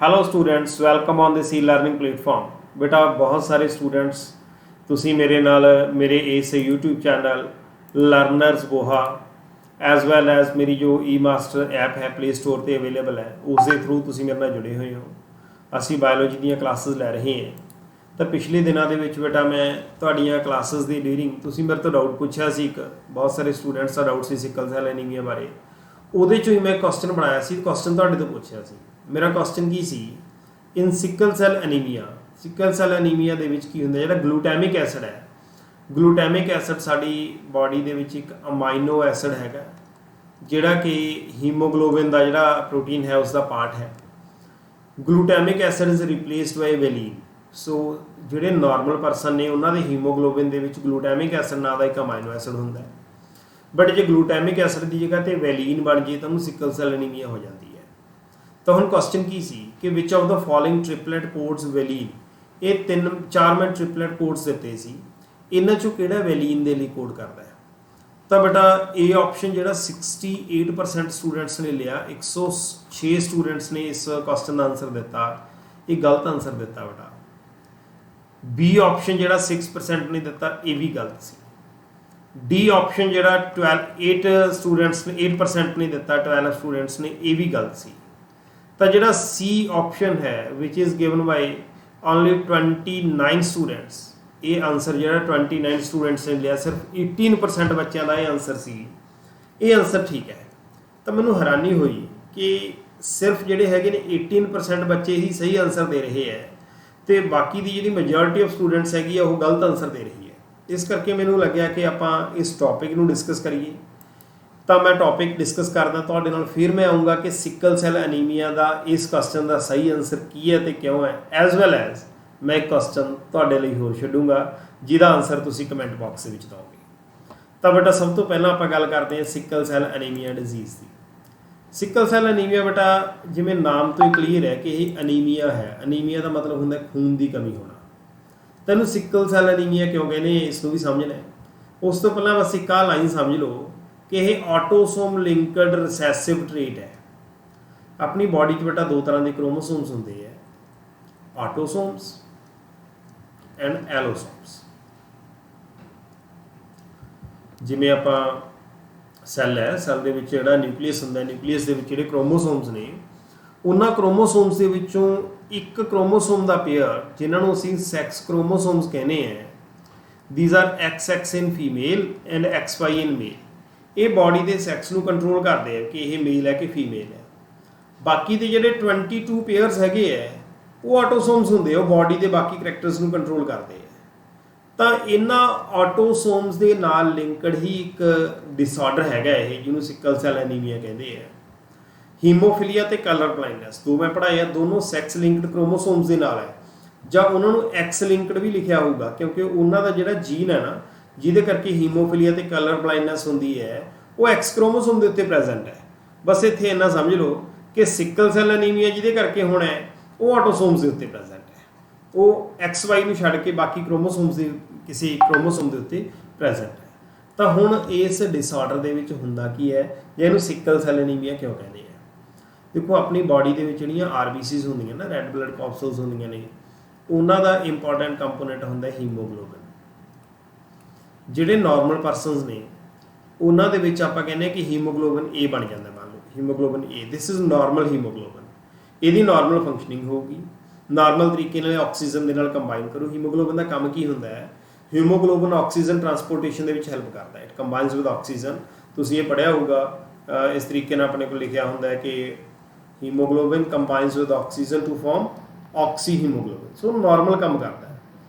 Hello students, welcome on this e learning platform. बेटा बहुत सारे स्टूडेंट्स ਤੁਸੀਂ ਮੇਰੇ ਨਾਲ ਮੇਰੇ ਇਸ YouTube ਚੈਨਲ ਲਰਨਰਸ ਗੋਹਾ ਐਜ਼ ਵੈਲ ਐਜ਼ ਮੇਰੀ ਜੋ ਈ ਮਾਸਟਰ ਐਪ ਹੈ ਪਲੇ ਸਟੋਰ ਤੇ ਅਵੇਲੇਬਲ ਹੈ ਉਸ ਦੇ ਥਰੂ ਤੁਸੀਂ ਮੇਰੇ ਨਾਲ ਜੁੜੇ ਹੋਏ ਹੋ। ਅਸੀਂ ਬਾਇਓਲੋਜੀ ਦੀਆਂ ਕਲਾਸਿਸ ਲੈ ਰਹੇ ਹਾਂ। ਤਾਂ ਪਿਛਲੇ ਦਿਨਾਂ ਦੇ ਵਿੱਚ ਬੇਟਾ ਮੈਂ ਤੁਹਾਡੀਆਂ ਕਲਾਸਿਸ ਦੀ ਡਿਊਰਿੰਗ ਤੁਸੀਂ ਮੇਰੇ ਤੋਂ ਡਾਊਟ ਪੁੱਛਿਆ ਸੀ, ਇੱਕ ਬਹੁਤ ਸਾਰੇ ਸਟੂਡੈਂਟਸ ਦਾ ਡਾਊਟ ਸੀ ਸਿਕਲ ਸੈਲ ਐਨੀਮੀਆ ਬਾਰੇ। ਉਹਦੇ 'ਚੋਂ ਹੀ ਮੈਂ ਕੁਐਸਚਨ ਬਣਾਇਆ ਸੀ, ਕੁਐਸਚਨ ਤੁਹਾਡੇ ਤੋਂ ਪੁੱਛਿਆ ਸੀ। ਮੇਰਾ ਕੁਐਸਚਨ ਕੀ ਸੀ, in sickle cell anaemia, sickle cell anaemia ਦੇ ਵਿੱਚ ਕੀ ਹੁੰਦਾ, ਜਿਹੜਾ ਗਲੂਟੈਮਿਕ ਐਸਿਡ ਹੈ, ਗਲੂਟੈਮਿਕ ਐਸਿਡ ਸਾਡੀ ਬਾਡੀ ਦੇ ਵਿੱਚ ਇੱਕ ਅਮਾਈਨੋ ਐਸਿਡ ਹੈਗਾ ਜਿਹੜਾ ਕਿ ਹੀਮੋਗਲੋਬਿਨ ਦਾ ਜਿਹੜਾ ਪ੍ਰੋਟੀਨ ਹੈ ਉਸ ਦਾ ਪਾਰਟ ਹੈ। ਗਲੂਟੈਮਿਕ ਐਸਿਡ ਇਜ਼ ਰਿਪਲੇਸਡ ਬਾਈ ਵੈਲੀਨ। ਸੋ ਜਿਹੜੇ ਨਾਰਮਲ ਪਰਸਨ ਨੇ ਉਹਨਾਂ ਦੇ ਹੀਮੋਗਲੋਬਿਨ ਦੇ ਵਿੱਚ ਗਲੂਟੈਮਿਕ ਐਸਿਡ ਨਾਂ ਦਾ ਇੱਕ ਅਮਾਈਨੋ ਐਸਿਡ ਹੁੰਦਾ ਹੈ, ਬਟ ਜੇ ਗਲੂਟੈਮਿਕ ਐਸਿਡ ਦੀ ਜਗ੍ਹਾ ਤੇ ਵੈਲੀਨ ਬਣ ਜੇ ਤਾਂ ਉਹਨੂੰ ਸਿਕਲ ਸੈਲ ਐਨੀਮੀਆ ਹੋ ਜਾਂਦੀ ਹੈ। ਤਾਂ ਹੁਣ ਕੁਐਸਚਨ ਕੀ ਸੀ ਕਿ which of the following triplet codes valine, ਇਹ 3-4 ਮੈਂ ਟ੍ਰਿਪਲੇਟ ਕੋਡਸ ਦਿੱਤੇ ਸੀ, ਇਹਨਾਂ ਚੋਂ ਕਿਹੜਾ ਵੈਲੀਨ ਦੇ ਲਈ ਕੋਡ ਕਰਦਾ ਹੈ। ਤਾਂ ਬੇਟਾ ਇਹ ਆਪਸ਼ਨ ਜਿਹੜਾ 68% ਸਟੂਡੈਂਟਸ ਨੇ ਲਿਆ, 106 ਸਟੂਡੈਂਟਸ ਨੇ ਇਸ ਕੁਐਸਚਨ ਦਾ ਆਨਸਰ ਦਿੱਤਾ, ਇਹ ਗਲਤ ਆਨਸਰ ਦਿੱਤਾ ਬੇਟਾ। ਬੀ ਆਪਸ਼ਨ ਜਿਹੜਾ 6% ਨੇ ਦਿੱਤਾ, ਇਹ ਵੀ ਗਲਤ ਸੀ। ਡੀ ਆਪਸ਼ਨ ਜਿਹੜਾ 8 ਸਟੂਡੈਂਟਸ ਨੇ 8% ਨੇ ਦਿੱਤਾ, 12 ਸਟੂਡੈਂਟਸ ਨੇ, ਇਹ ਵੀ ਗਲਤ ਸੀ। ਤਾਂ ਜਿਹੜਾ ਸੀ ਆਪਸ਼ਨ ਹੈ which is given by only 29 students, ਇਹ ਆਨਸਰ ਜਿਹੜਾ 29 ਸਟੂਡੈਂਟਸ ਨੇ ਲਿਆ, ਸਿਰਫ 18% ਬੱਚਿਆਂ ਦਾ ਇਹ ਆਨਸਰ ਸੀ, ਇਹ ਆਨਸਰ ਠੀਕ ਹੈ। ਤਾਂ ਮੈਨੂੰ ਹੈਰਾਨੀ ਹੋਈ ਕਿ ਸਿਰਫ ਜਿਹੜੇ ਹੈਗੇ ਨੇ 18% ਬੱਚੇ ਹੀ ਸਹੀ ਆਨਸਰ ਦੇ ਰਹੇ ਹੈ ਤੇ ਬਾਕੀ ਦੀ ਜਿਹੜੀ ਮੈਜੋਰਿਟੀ ਆਫ ਸਟੂਡੈਂਟਸ ਹੈਗੀ ਆ ਉਹ ਗਲਤ ਆਨਸਰ ਦੇ ਰਹੀ ਹੈ। ਇਸ ਕਰਕੇ ਮੈਨੂੰ ਲੱਗਿਆ ਕਿ ਆਪਾਂ ਇਸ ਟੌਪਿਕ ਨੂੰ ਡਿਸਕਸ ਕਰੀਏ। ਤਾਂ ਮੈਂ ਟੌਪਿਕ ਡਿਸਕਸ ਕਰਦਾ ਤੁਹਾਡੇ ਨਾਲ, ਫਿਰ ਮੈਂ ਆਊਂਗਾ ਕਿ ਸਿਕਲ ਸੈਲ ਐਨੀਮੀਆ ਦਾ ਇਸ ਕੁਐਸਚਨ ਦਾ ਸਹੀ ਆਨਸਰ ਕੀ ਹੈ ਤੇ ਕਿਉਂ ਹੈ, ਐਜ਼ ਵੈਲ ਐਜ਼ ਮੈਂ ਇੱਕ ਕੁਐਸਚਨ ਤੁਹਾਡੇ ਲਈ ਹੋਰ ਛੱਡੂੰਗਾ ਜਿਹਦਾ ਆਨਸਰ ਤੁਸੀਂ ਕਮੈਂਟ ਬਾਕਸ ਦੇ ਵਿੱਚ ਦਿਓਗੇ। ਤਾਂ ਬੇਟਾ ਸਭ ਤੋਂ ਪਹਿਲਾਂ ਆਪਾਂ ਗੱਲ ਕਰਦੇ ਹਾਂ ਸਿਕਲ ਸੈਲ ਐਨੀਮੀਆ ਡਿਜ਼ੀਜ਼ ਦੀ। ਸਿਕਲ ਸੈਲ ਐਨੀਮੀਆ ਬੇਟਾ ਜਿਵੇਂ ਨਾਮ ਤੋਂ ਹੀ ਕਲੀਅਰ ਹੈ ਕਿ ਇਹ ਅਨੀਮੀਆ ਹੈ। ਅਨੀਮੀਆ ਦਾ ਮਤਲਬ ਹੁੰਦਾ ਖੂਨ ਦੀ ਕਮੀ ਹੋਣਾ। ਤੈਨੂੰ ਸਿਕਲ ਸੈਲ ਐਨੀਮੀਆ ਕਿਉਂ ਕਹਿੰਦੇ, ਇਸ ਨੂੰ ਵੀ ਸਮਝਣਾ ਹੈ। ਉਸ ਤੋਂ ਪਹਿਲਾਂ ਬਸ ਇੱਕ ਆਹ ਲਾਈਨ ਸਮਝ ਲਓ ਕਿ ਇਹ ਆਟੋਸੋਮ ਲਿੰਕਡ ਰਿਸੈਸਿਵ ਟ੍ਰੇਟ ਹੈ। ਆਪਣੀ ਬਾਡੀ 'ਚ ਬੇਟਾ 2 ਤਰ੍ਹਾਂ ਦੇ ਕ੍ਰੋਮੋਸੋਮਸ ਹੁੰਦੇ ਹੈ, ਆਟੋਸੋਮਸ ਐਂਡ ਐਲੋਸੋਮਸ। ਜਿਵੇਂ ਆਪਾਂ ਸੈੱਲ ਹੈ, ਸੈੱਲ ਦੇ ਵਿੱਚ ਜਿਹੜਾ ਨਿਊਕਲੀਅਸ ਹੁੰਦਾ, ਨਿਊਕਲੀਅਸ ਦੇ ਵਿੱਚ ਜਿਹੜੇ ਕ੍ਰੋਮੋਸੋਮਸ ਨੇ, ਉਹਨਾਂ ਕ੍ਰੋਮੋਸੋਮਸ ਦੇ ਵਿੱਚੋਂ ਇੱਕ ਕ੍ਰੋਮੋਸੋਮ ਦਾ ਪੇਅਰ ਜਿਨ੍ਹਾਂ ਨੂੰ ਅਸੀਂ ਸੈਕਸ ਕ੍ਰੋਮੋਸੋਮਸ ਕਹਿੰਦੇ ਹਾਂ, these are XX in female and XY ਇਨ ਮੇਲ। ਇਹ ਬਾਡੀ ਦੇ ਸੈਕਸ ਨੂੰ ਕੰਟਰੋਲ ਕਰਦੇ ਆ ਕਿ ਇਹ ਮੇਲ ਹੈ ਕਿ ਫੀਮੇਲ ਹੈ। ਬਾਕੀ ਦੇ ਜਿਹੜੇ 22 ਪੇਅਰਸ ਹੈਗੇ ਹੈ ਉਹ ਆਟੋਸੋਮਸ ਹੁੰਦੇ ਆ, ਉਹ ਬਾਡੀ ਦੇ ਬਾਕੀ ਕਰੈਕਟਰਸ ਨੂੰ ਕੰਟਰੋਲ ਕਰਦੇ ਆ। ਤਾਂ ਇਹਨਾਂ ਆਟੋਸੋਮਸ ਦੇ ਨਾਲ ਲਿੰਕਡ ਹੀ ਇੱਕ ਡਿਸਆਰਡਰ ਹੈਗਾ ਇਹ, ਜਿਹਨੂੰ ਸਿਕਲ ਸੈਲ ਐਨੀਮੀਆ ਕਹਿੰਦੇ ਆ। ਹੀਮੋਫੀਲੀਆ ਤੇ ਕਲਰ ਬਲਾਈਂਡਨੈਸ ਦੋ ਮੈਂ ਪੜ੍ਹਾਇਆ, ਦੋਨੋਂ ਸੈਕਸ ਲਿੰਕਡ ਕ੍ਰੋਮੋਸੋਮਸ ਦੇ ਨਾਲ ਹੈ, ਜਾਂ ਉਹਨਾਂ ਨੂੰ ਐਕਸ ਲਿੰਕਡ ਵੀ ਲਿਖਿਆ ਹੋਊਗਾ ਕਿਉਂਕਿ ਉਹਨਾਂ ਦਾ ਜਿਹੜਾ ਜੀਨ ਹੈ ਨਾ ਜਿਹਦੇ ਕਰਕੇ ਹੀਮੋਫੀਲੀਆ ਤੇ ਕਲਰ ਬਲਾਈਂਡਨੈਸ ਹੁੰਦੀ ਹੈ ਉਹ ਐਕਸ ਕ੍ਰੋਮੋਸੋਮ ਦੇ ਉੱਤੇ ਪ੍ਰੈਜ਼ੈਂਟ ਹੈ। ਬਸ ਇੱਥੇ ਇੰਨਾ ਸਮਝ ਲਓ ਕਿ ਸਿਕਲ ਸੈਲ ਐਨੀਮੀਆ ਜਿਹਦੇ ਕਰਕੇ ਹੋਣਾ ਹੈ ਉਹ ਆਟੋਸੋਮਸ ਦੇ ਉੱਤੇ ਪ੍ਰੈਜ਼ੈਂਟ ਹੈ, ਉਹ XY ਨੂੰ ਛੱਡ ਕੇ ਬਾਕੀ ਕ੍ਰੋਮੋਸੋਮਸ ਦੇ ਕਿਸੇ ਕ੍ਰੋਮੋਸੋਮ ਦੇ ਉੱਤੇ ਪ੍ਰੈਜ਼ੈਂਟ ਹੈ। ਤਾਂ ਹੁਣ ਇਸ ਡਿਸਆਰਡਰ ਦੇ ਵਿੱਚ ਹੁੰਦਾ ਕੀ ਹੈ ਜਾਂ ਇਹਨੂੰ ਸਿਕਲ ਸੈਲ ਐਨੀਮੀਆ ਕਿਉਂ ਕਹਿੰਦੇ ਆ। ਦੇਖੋ ਆਪਣੀ ਬਾਡੀ ਦੇ ਵਿੱਚ ਜਿਹੜੀਆਂ RBCs ਹੁੰਦੀਆਂ ਨਾ, ਰੈੱਡ ਬਲੱਡ ਕੌਪਸੂਲਸ ਹੁੰਦੀਆਂ ਨੇ, ਉਹਨਾਂ ਦਾ ਇੰਪੋਰਟੈਂਟ ਕੰਪੋਨੈਂਟ ਹੁੰਦਾ ਹੀਮੋਗਲੋਬਿਨ। ਜਿਹੜੇ ਨਾਰਮਲ ਪਰਸਨਸ ਨੇ ਉਹਨਾਂ ਦੇ ਵਿੱਚ ਆਪਾਂ ਕਹਿੰਦੇ ਹਾਂ ਕਿ ਹੀਮੋਗਲੋਬਿਨ A ਬਣ ਜਾਂਦਾ। ਮੰਨ ਲਓ haemoglobin A, this is normal haemoglobin. ਇਹਦੀ ਨਾਰਮਲ ਫੰਕਸ਼ਨਿੰਗ ਹੋਊਗੀ, ਨਾਰਮਲ ਤਰੀਕੇ ਨਾਲ ਆਕਸੀਜਨ ਦੇ ਨਾਲ ਕੰਬਾਈਨ ਕਰੂ। ਹੀਮੋਗਲੋਬਿਨ ਦਾ ਕੰਮ ਕੀ ਹੁੰਦਾ ਹੈ, ਹੀਮੋਗਲੋਬਿਨ ਆਕਸੀਜਨ ਟਰਾਂਸਪੋਰਟੇਸ਼ਨ ਦੇ ਵਿੱਚ ਹੈਲਪ ਕਰਦਾ ਹੈ, ਇਟ ਕੰਬਾਈਨਸ ਵਿਦ ਆਕਸੀਜਨ। ਤੁਸੀਂ ਇਹ ਪੜ੍ਹਿਆ ਹੋਊਗਾ, ਇਸ ਤਰੀਕੇ ਨਾਲ ਆਪਣੇ ਕੋਲ ਲਿਖਿਆ ਹੁੰਦਾ ਹੈ ਕਿ haemoglobin combines with oxygen to form oxy haemoglobin. So normal ਕੰਮ ਕਰਦਾ ਹੈ।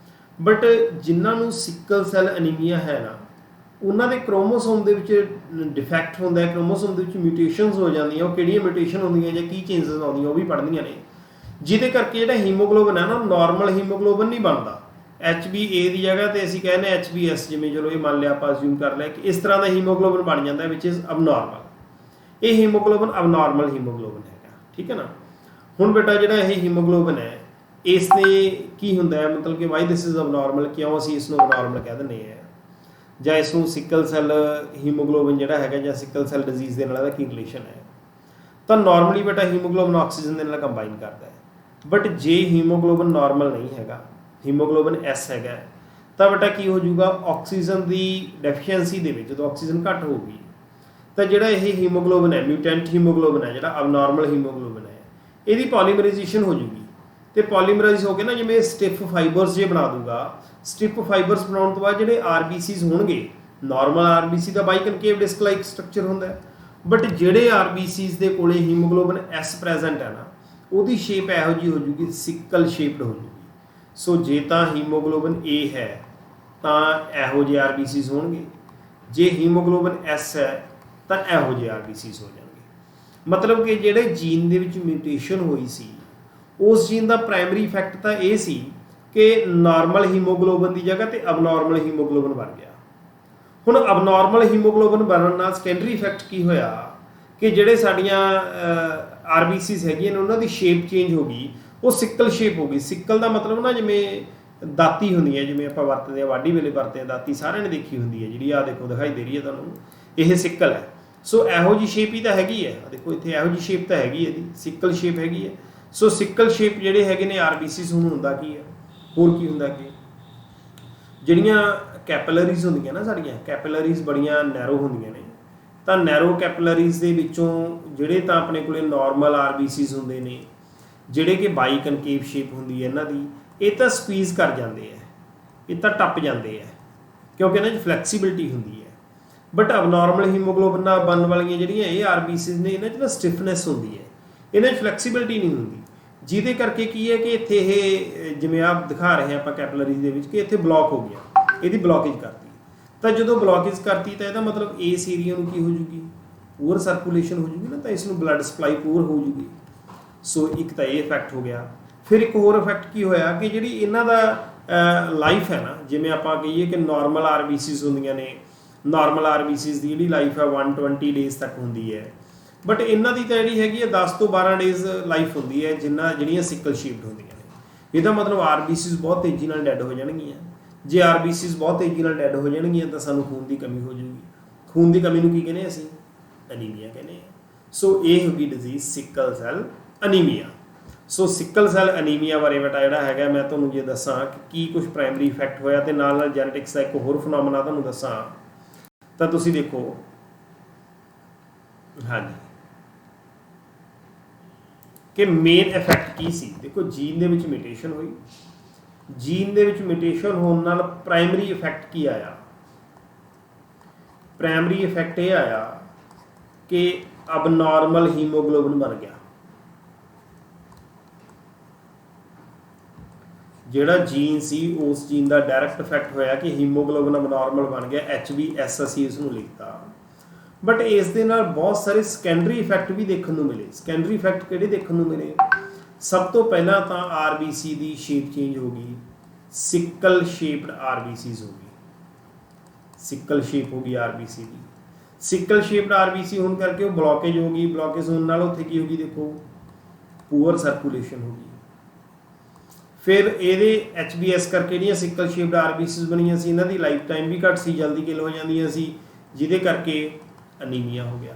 ਬਟ ਜਿਨ੍ਹਾਂ ਨੂੰ ਸਿਕਲ ਸੈਲ ਐਨੀਮੀਆ ਹੈ ਨਾ, ਉਹਨਾਂ ਦੇ ਕ੍ਰੋਮੋਸੋਮ ਦੇ ਵਿੱਚ ਡਿਫੈਕਟ ਹੁੰਦਾ ਹੈ, ਕ੍ਰੋਮੋਸੋਮ ਦੇ ਵਿੱਚ ਮਿਊਟੇਸ਼ਨਸ ਹੋ ਜਾਂਦੀਆਂ। ਉਹ ਕਿਹੜੀਆਂ ਮਿਊਟੇਸ਼ਨ ਹੁੰਦੀਆਂ ਜਾਂ ਕੀ ਚੇਂਜਸ ਆਉਂਦੀਆਂ ਉਹ ਵੀ ਪੜ੍ਹਨੀਆਂ ਨੇ, ਜਿਹਦੇ ਕਰਕੇ ਜਿਹੜਾ ਹੀਮੋਗਲੋਬਿਨ ਹੈ ਨਾ, ਨਾਰਮਲ ਹੀਮੋਗਲੋਬਿਨ ਨਹੀਂ ਬਣਦਾ। HbA ਦੀ ਜਗ੍ਹਾ ਤੇ ਅਸੀਂ ਕਹਿੰਦੇ HbS, ਜਿਵੇਂ ਚਲੋ ਇਹ ਮੰਨ ਲਿਆ ਆਪਾਂ ਅਸਿਊਮ ਕਰ ਲਿਆ ਕਿ ਇਸ ਤਰ੍ਹਾਂ ਦਾ ਹੀਮੋਗਲੋਬਿਨ ਬਣ ਜਾਂਦਾ ਵਿਚ ਇਜ਼ ਅਬਨੋਰਮਲ। ਇਹ ਹੀਮੋਗਲੋਬਿਨ ਅਬਨੋਰਮਲ ਹੀਮੋਗਲੋਬਿਨ ਹੈਗਾ, ਠੀਕ ਹੈ ਨਾ। ਹੁਣ ਬੇਟਾ ਜਿਹੜਾ ਇਹ ਹੀਮੋਗਲੋਬਿਨ ਹੈ ਇਸ ਦੇ ਕੀ ਹੁੰਦਾ ਹੈ, ਮਤਲਬ ਕਿ ਵਾਈ ਦਿਸ ਇਜ਼ ਅਬਨੋਰਮਲ, ਕਿਉਂ ਅਸੀਂ ਇਸ ਨੂੰ ਅਬਨੋਰਮਲ ਕਹਿ ਦਿੰਦੇ ਹਾਂ, ਜਾਂ ਇਸ ਨੂੰ ਸਿਕਲ ਸੈਲ ਹੀਮੋਗਲੋਬਿਨ ਜਿਹੜਾ ਹੈਗਾ ਜਾਂ ਸਿਕਲ ਸੈਲ ਡਿਜ਼ੀਜ਼ ਦੇ ਨਾਲ ਇਹਦਾ ਕੀ ਰਿਲੇਸ਼ਨ ਹੈ। ਤਾਂ ਨਾਰਮਲੀ ਬੇਟਾ ਹੀਮੋਗਲੋਬਿਨ ਆਕਸੀਜਨ ਦੇ ਨਾਲ ਕੰਬਾਈਨ ਕਰਦਾ ਹੈ, बट जे हीमोग्लोबिन नॉर्मल नहीं हैगा, हीमोग्लोबिन एस हैगा, तो बेटा की हो जूगा ऑक्सीजन की डेफिशिएंसी दे विच जो ऑक्सीजन घट होगी तो जिहड़ा ये हीमोग्लोबिन है म्यूटेंट हीमोग्लोबिन है जिहड़ा अबनॉर्मल हीमोग्लोबिन है ਇਹਦੀ ਪੋਲੀਮਰਾਈਜੇਸ਼ਨ ਹੋ ਜੂਗੀ ਤੇ ਪੋਲੀਮਰਾਈਜ਼ ਹੋ ਕੇ ਨਾ ਜਿਵੇਂ ਸਟਿਫ ਫਾਈਬਰਸ ਜੇ ਬਣਾ ਦੂਗਾ। ਸਟਿਫ ਫਾਈਬਰਸ ਬਣਾਉਣ ਤੋਂ ਬਾਅਦ ਜਿਹੜੇ ਆਰਬੀਸੀਜ਼ ਹੋਣਗੇ, ਨਾਰਮਲ ਆਰਬੀਸੀ ਦਾ ਬਾਈਕਨਕੇਵ ਡਿਸਕ ਲਾਈਕ ਸਟਰਕਚਰ ਹੁੰਦਾ ਹੈ, ਬਟ ਜਿਹੜੇ ਆਰਬੀਸੀਜ਼ ਦੇ ਕੋਲੇ ਹੀਮੋਗਲੋਬਿਨ ਐਸ ਪ੍ਰੈਜ਼ੈਂਟ ਹੈ ਨਾ ਉਹਦੀ ਸ਼ੇਪ ਇਹੋ ਜਿਹੀ ਹੋ ਜੂਗੀ, ਸਿਕਲ ਸ਼ੇਪਡ ਹੋ ਜੂਗੀ। ਸੋ ਜੇ ਤਾਂ ਹੀਮੋਗਲੋਬਿਨ ਏ ਹੈ ਤਾਂ ਇਹੋ ਜਿਹੇ ਆਰਬੀਸੀਜ਼ ਹੋਣਗੇ, ਜੇ ਹੀਮੋਗਲੋਬਿਨ ਐਸ ਹੈ ਤਾਂ ਇਹੋ ਜਿਹੇ ਆਰਬੀਸੀਜ਼ ਹੋ ਜਾਣਗੇ। मतलब कि ਜਿਹੜੇ ਜੀਨ ਦੇ ਵਿੱਚ ਮਿਊਟੇਸ਼ਨ ਹੋਈ ਸੀ ਉਸ ਜੀਨ ਦਾ ਪ੍ਰਾਇਮਰੀ ਇਫੈਕਟ ਤਾਂ ਇਹ ਸੀ ਕਿ ਨਾਰਮਲ ਹੀਮੋਗਲੋਬਿਨ ਦੀ ਜਗ੍ਹਾ ਤੇ ਅਬਨੋਰਮਲ ਹੀਮੋਗਲੋਬਿਨ ਬਣ ਗਿਆ। ਹੁਣ ਅਬਨੋਰਮਲ ਹੀਮੋਗਲੋਬਿਨ ਬਣਨ ਨਾਲ ਸੈਕੰਡਰੀ ਇਫੈਕਟ ਕੀ ਹੋਇਆ ਕਿ ਜਿਹੜੇ ਸਾਡੀਆਂ ਆਰਬੀਸੀਜ਼ ਹੈਗੀਆਂ ਨੇ ਉਹਨਾਂ ਦੀ ਸ਼ੇਪ ਚੇਂਜ ਹੋ ਗਈ, ਉਹ ਸਿੱਕਲ ਸ਼ੇਪ ਹੋ ਗਈ। ਸਿੱਕਲ ਦਾ ਮਤਲਬ ਨਾ ਜਿਵੇਂ ਦਾਤੀ ਹੁੰਦੀ ਹੈ, ਜਿਵੇਂ ਆਪਾਂ ਵਰਤਦੇ ਹਾਂ ਵਾਢੀ ਵੇਲੇ ਵਰਤਦੇ ਹਾਂ ਦਾਤੀ, ਸਾਰਿਆਂ ਨੇ ਦੇਖੀ ਹੁੰਦੀ ਹੈ ਜਿਹੜੀ ਆਹ ਦੇਖੋ ਦਿਖਾਈ ਦੇ ਰਹੀ ਹੈ ਤੁਹਾਨੂੰ, ਇਹ ਸਿੱਕਲ ਹੈ। ਸੋ ਇਹੋ ਜਿਹੀ ਸ਼ੇਪ ਹੀ ਤਾਂ ਹੈਗੀ ਹੈ, ਦੇਖੋ ਇੱਥੇ ਇਹੋ ਜਿਹੀ ਸ਼ੇਪ ਤਾਂ ਹੈਗੀ ਇਹਦੀ, ਸਿੱਕਲ ਸ਼ੇਪ ਹੈਗੀ ਹੈ। ਸੋ ਸਿੱਕਲ ਸ਼ੇਪ ਜਿਹੜੇ ਹੈਗੇ ਨੇ ਆਰਬੀਸੀਜ਼ ਹੁਣ ਹੁੰਦਾ ਕੀ ਹੈ, ਹੋਰ ਕੀ ਹੁੰਦਾ ਕਿ ਜਿਹੜੀਆਂ ਕੈਪੀਲਰੀਜ਼ ਹੁੰਦੀਆਂ ਨਾ ਸਾਡੀਆਂ, ਕੈਪੀਲਰੀਜ਼ ਬੜੀਆਂ ਨੈਰੋ ਹੁੰਦੀਆਂ ਨੇ, ਤਾਂ ਨੈਰੋ ਕੈਪੀਲਰੀਜ਼ ਦੇ ਵਿੱਚੋਂ ਜਿਹੜੇ ਤਾਂ ਆਪਣੇ ਕੋਲੇ ਨਾਰਮਲ ਆਰਬੀਸੀਜ਼ ਹੁੰਦੇ ਨੇ ਜਿਹੜੇ ਕਿ ਬਾਈ ਕਨਕੇਵ ਸ਼ੇਪ ਹੁੰਦੀ ਹੈ ਇਹਨਾਂ ਦੀ, ਇਹ ਤਾਂ ਸਕਵੀਜ਼ ਕਰ ਜਾਂਦੇ ਆ, ਇਹ ਤਾਂ ਟੱਪ ਜਾਂਦੇ ਆ ਕਿਉਂਕਿ ਇਹਨਾਂ 'ਚ ਫਲੈਕਸੀਬਿਲਿਟੀ ਹੁੰਦੀ ਹੈ। बट अबनॉर्मल हीमोग्लोबिन ਨਾਲ ਬਣਨ ਵਾਲੀਆਂ ਜਿਹੜੀਆਂ ਇਹ ਆਰਬੀਸੀਜ਼ ਨੇ ਇਹਨਾਂ 'ਚ ਨਾ ਸਟਿਫਨੈਸ ਹੁੰਦੀ ਹੈ, ਇਹਨਾਂ 'ਚ ਫਲੈਕਸੀਬਿਲਿਟੀ ਨਹੀਂ ਹੁੰਦੀ, ਜਿਹਦੇ ਕਰਕੇ ਕੀ ਹੈ ਕਿ ਇੱਥੇ ਇਹ ਜਿਵੇਂ ਆਪ ਦਿਖਾ ਰਹੇ ਆਪਾਂ ਕੈਪੀਲਰੀਜ਼ ਦੇ ਵਿੱਚ ਕਿ ਇੱਥੇ ਬਲੌਕ ਹੋ ਗਿਆ, ਇਹਦੀ ਬਲੌਕੇਜ ਕਰਤੀ। ਤਾਂ ਜਦੋਂ ਬਲੌਕੇਜ ਕਰਤੀ ਤਾਂ ਇਹਦਾ ਮਤਲਬ ਇਸ ਏਰੀਆ ਨੂੰ ਕੀ ਹੋ ਜੂਗੀ, ਪੂਰ ਸਰਕੂਲੇਸ਼ਨ ਹੋ ਜੂਗੀ ਨਾ, ਤਾਂ ਇਸ ਨੂੰ ਬਲੱਡ ਸਪਲਾਈ ਪੂਰ ਹੋ ਜੂਗੀ। ਸੋ ਇੱਕ ਤਾਂ ਇਹ ਇਫੈਕਟ ਹੋ ਗਿਆ। ਫਿਰ ਇੱਕ ਹੋਰ ਇਫੈਕਟ ਕੀ ਹੋਇਆ ਕਿ ਜਿਹੜੀ ਇਹਨਾਂ ਦਾ ਲਾਈਫ ਹੈ ਨਾ, ਜਿਵੇਂ ਆਪਾਂ ਕਹੀਏ ਕਿ ਨਾਰਮਲ ਆਰਬੀਸੀਜ਼ ਹੁੰਦੀਆਂ ਨੇ, ਨਾਰਮਲ ਆਰਬੀਸੀਜ਼ ਦੀ ਜਿਹੜੀ ਲਾਈਫ ਹੈ 120 ਡੇਜ਼ ਤੱਕ ਹੁੰਦੀ ਹੈ, ਬਟ ਇਹਨਾਂ ਦੀ ਤਾਂ ਜਿਹੜੀ ਹੈਗੀ ਹੈ 10 ਤੋਂ 12 ਡੇਜ਼ ਲਾਈਫ ਹੁੰਦੀ ਹੈ ਜਿਹੜੀਆਂ ਸਿੱਕਲ ਸ਼ੇਪਡ ਹੁੰਦੀਆਂ ਨੇ। ਇਹਦਾ ਮਤਲਬ ਆਰਬੀਸੀਜ਼ ਬਹੁਤ ਤੇਜ਼ੀ ਨਾਲ ਡੈਡ ਹੋ ਜਾਣਗੀਆਂ। ਜੇ ਆਰਬੀਸੀਜ਼ ਬਹੁਤ ਤੇਜ਼ੀ ਨਾਲ ਡੈਡ ਹੋ ਜਾਣਗੀਆਂ ਤਾਂ ਸਾਨੂੰ ਖੂਨ ਦੀ ਕਮੀ ਹੋ ਜਾਊਗੀ। ਖੂਨ ਦੀ ਕਮੀ ਨੂੰ ਕੀ ਕਹਿੰਦੇ ਅਸੀਂ, ਅਨੀਮੀਆ ਕਹਿੰਦੇ ਹਾਂ। ਸੋ ਇਹ ਹੋ ਗਈ ਡਿਜ਼ੀਜ਼ ਸਿੱਕਲ ਸੈੱਲ ਅਨੀਮੀਆ। ਸੋ ਸਿੱਕਲ ਸੈੱਲ ਅਨੀਮੀਆ ਬਾਰੇ ਬੇਟਾ ਜਿਹੜਾ ਹੈਗਾ ਮੈਂ ਤੁਹਾਨੂੰ ਜੇ ਦੱਸਾਂ ਕਿ ਕੀ ਕੁਝ ਪ੍ਰਾਇਮਰੀ ਇਫੈਕਟ ਹੋਇਆ ਤੇ ਨਾਲ ਜੈਨੇਟਿਕਸ ਦਾ ਇੱਕ ਹੋਰ ਫਨੋਮਨਾ ਤੁਹਾਨੂੰ ਦੱਸਾਂ ਤਾਂ ਤੁਸੀਂ ਦੇਖੋ, ਹਾਂਜੀ, ਕਿ ਮੇਨ ਇਫੈਕਟ ਕੀ ਸੀ। ਦੇਖੋ ਜੀਨ ਦੇ ਵਿੱਚ ਮਿਊਟੇਸ਼ਨ ਹੋਈ, ਜੀਨ ਦੇ ਵਿੱਚ ਮਿਊਟੇਸ਼ਨ ਹੋਣ ਨਾਲ ਪ੍ਰਾਇਮਰੀ ਇਫੈਕਟ ਕੀ ਆਇਆ, ਪ੍ਰਾਇਮਰੀ ਇਫੈਕਟ ਇਹ ਆਇਆ ਕਿ ਅਬਨੋਰਮਲ ਹੀਮੋਗਲੋਬਿਨ ਬਣ ਗਿਆ। ਜਿਹੜਾ ਜੀਨ ਸੀ ਉਸ ਜੀਨ ਦਾ ਡਾਇਰੈਕਟ ਇਫੈਕਟ ਹੋਇਆ ਕਿ ਹੀਮੋਗਲੋਬਿਨ ਅਬਨੋਰਮਲ ਬਣ ਗਿਆ, HbS ਅਸੀਂ ਇਸ ਨੂੰ ਲਿਖਤਾ। ਬਟ ਇਸ ਦੇ ਨਾਲ ਬਹੁਤ ਸਾਰੇ ਸੈਕੰਡਰੀ ਇਫੈਕਟ ਵੀ ਦੇਖਣ ਨੂੰ ਮਿਲੇ। ਸੈਕੰਡਰੀ ਇਫੈਕਟ ਕਿਹੜੇ ਦੇਖਣ ਨੂੰ ਮਿਲੇ, ਸਭ ਤੋਂ ਪਹਿਲਾਂ ਤਾਂ ਆਰਬੀਸੀ ਦੀ ਸ਼ੇਪ ਚੇਂਜ ਹੋ ਗਈ, ਸਿੱਕਲ ਸ਼ੇਪਡ ਆਰਬੀਸੀਜ਼ ਹੋ ਗਈ, ਸਿੱਕਲ ਸ਼ੇਪ ਹੋ ਗਈ ਆਰਬੀਸੀ ਦੀ। ਸਿੱਕਲ ਸ਼ੇਪਡ ਆਰਬੀਸੀ ਹੋਣ ਕਰਕੇ ਉਹ ਬਲੌਕੇਜ ਹੋ ਗਈ, ਬਲੌਕੇਜ ਹੋਣ ਨਾਲ ਉੱਥੇ ਕੀ ਹੋ ਗਈ, ਦੇਖੋ ਪੂਅਰ ਸਰਕੂਲੇਸ਼ਨ ਹੋ ਗਈ। ਫਿਰ ਇਹਦੇ HbS ਕਰਕੇ ਜਿਹੜੀਆਂ ਸਿੱਕਲ ਸ਼ੇਪਡ ਆਰਬੀਸੀਜ਼ ਬਣੀਆਂ ਸੀ ਇਹਨਾਂ ਦੀ ਲਾਈਫ ਟਾਈਮ ਵੀ ਘੱਟ ਸੀ, ਜਲਦੀ ਕਿਲ ਹੋ ਜਾਂਦੀਆਂ ਸੀ, ਜਿਹਦੇ ਕਰਕੇ ਅਨੀਮੀਆ ਹੋ ਗਿਆ।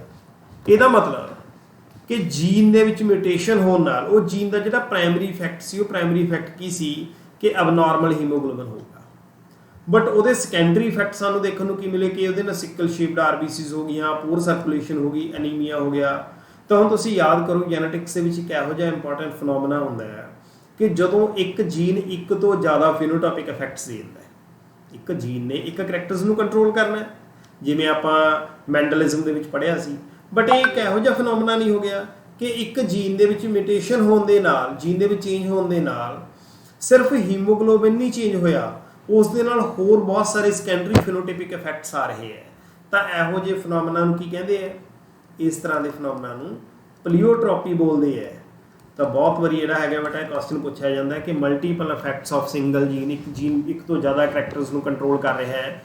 ਇਹਦਾ ਮਤਲਬ ਕਿ ਜੀਨ ਦੇ ਵਿੱਚ ਮਿਊਟੇਸ਼ਨ ਹੋਣ ਨਾਲ ਉਹ ਜੀਨ ਦਾ ਜਿਹੜਾ ਪ੍ਰਾਇਮਰੀ ਇਫੈਕਟ ਸੀ, ਉਹ ਪ੍ਰਾਇਮਰੀ ਇਫੈਕਟ ਕੀ ਸੀ ਕਿ ਅਬਨੋਰਮਲ ਹੀਮੋਗਲੋਬਿਨ ਹੋਊਗਾ। ਬਟ ਉਹਦੇ ਸੈਕੰਡਰੀ ਇਫੈਕਟ ਸਾਨੂੰ ਦੇਖਣ ਨੂੰ ਕੀ ਮਿਲੇ ਕਿ ਉਹਦੇ ਨਾਲ ਸਿੱਕਲ ਸ਼ੇਪਡ ਆਰਬੀਸੀਜ਼ ਹੋ ਗਈਆਂ, ਪੂਰ ਸਰਕੂਲੇਸ਼ਨ ਹੋ ਗਈ, ਅਨੀਮੀਆ ਹੋ ਗਿਆ। ਤਾਂ ਹੁਣ ਤੁਸੀਂ ਯਾਦ ਕਰੋ ਜੈਨੇਟਿਕਸ ਦੇ ਵਿੱਚ ਇੱਕ ਇਹੋ ਜਿਹਾ ਇੰਪੋਰਟੈਂਟ ਫਨੋਮਨਾ ਹੁੰਦਾ ਹੈ ਕਿ ਜਦੋਂ ਇੱਕ ਜੀਨ ਇੱਕ ਤੋਂ ਜ਼ਿਆਦਾ ਫਿਨੋਟਾਪਿਕ ਇਫੈਕਟਸ ਦੇ ਦਿੰਦਾ ਹੈ। ਇੱਕ ਜੀਨ ਨੇ ਇੱਕ ਕਰੈਕਟਰਸ ਨੂੰ ਕੰਟਰੋਲ ਕਰਨਾ, ਜਿਵੇਂ ਆਪਾਂ ਮੈਂਡਲਿਜ਼ਮ ਦੇ ਵਿੱਚ ਪੜ੍ਹਿਆ ਸੀ। ਬਟ ਇਹ ਇੱਕ ਇਹੋ ਜਿਹਾ ਫਨੋਮਨਾ ਨਹੀਂ ਹੋ ਗਿਆ ਕਿ ਇੱਕ ਜੀਨ ਦੇ ਵਿੱਚ ਮਿਊਟੇਸ਼ਨ ਹੋਣ ਦੇ ਨਾਲ, ਜੀਨ ਦੇ ਵਿੱਚ ਚੇਂਜ ਹੋਣ ਦੇ ਨਾਲ ਸਿਰਫ ਹੀਮੋਗਲੋਬਿਨ ਨਹੀਂ ਚੇਂਜ ਹੋਇਆ, ਉਸ ਦੇ ਨਾਲ ਹੋਰ ਬਹੁਤ ਸਾਰੇ ਸੈਕੰਡਰੀ ਫਿਨੋਟਾਪਿਕ ਇਫੈਕਟਸ ਆ ਰਹੇ ਹੈ। ਤਾਂ ਇਹੋ ਜਿਹੇ ਫਨੋਮਨਾ ਨੂੰ ਕੀ ਕਹਿੰਦੇ ਆ, ਇਸ ਤਰ੍ਹਾਂ ਦੇ ਫਨੋਮਨਾ ਨੂੰ ਪਲੀਓਟ੍ਰੋਪੀ ਬੋਲਦੇ ਹੈ। ਤਾਂ ਬਹੁਤ ਵਾਰੀ ਜਿਹੜਾ ਹੈਗਾ ਬੇਟਾ ਕੁਐਸਚਨ ਪੁੱਛਿਆ ਜਾਂਦਾ ਹੈ ਕਿ multiple effects of single jean, ਇੱਕ ਜੀਨ ਇੱਕ ਤੋਂ ਜ਼ਿਆਦਾ ਕਰੈਕਟਰਸ ਨੂੰ ਕੰਟਰੋਲ ਕਰ ਰਿਹਾ ਹੈ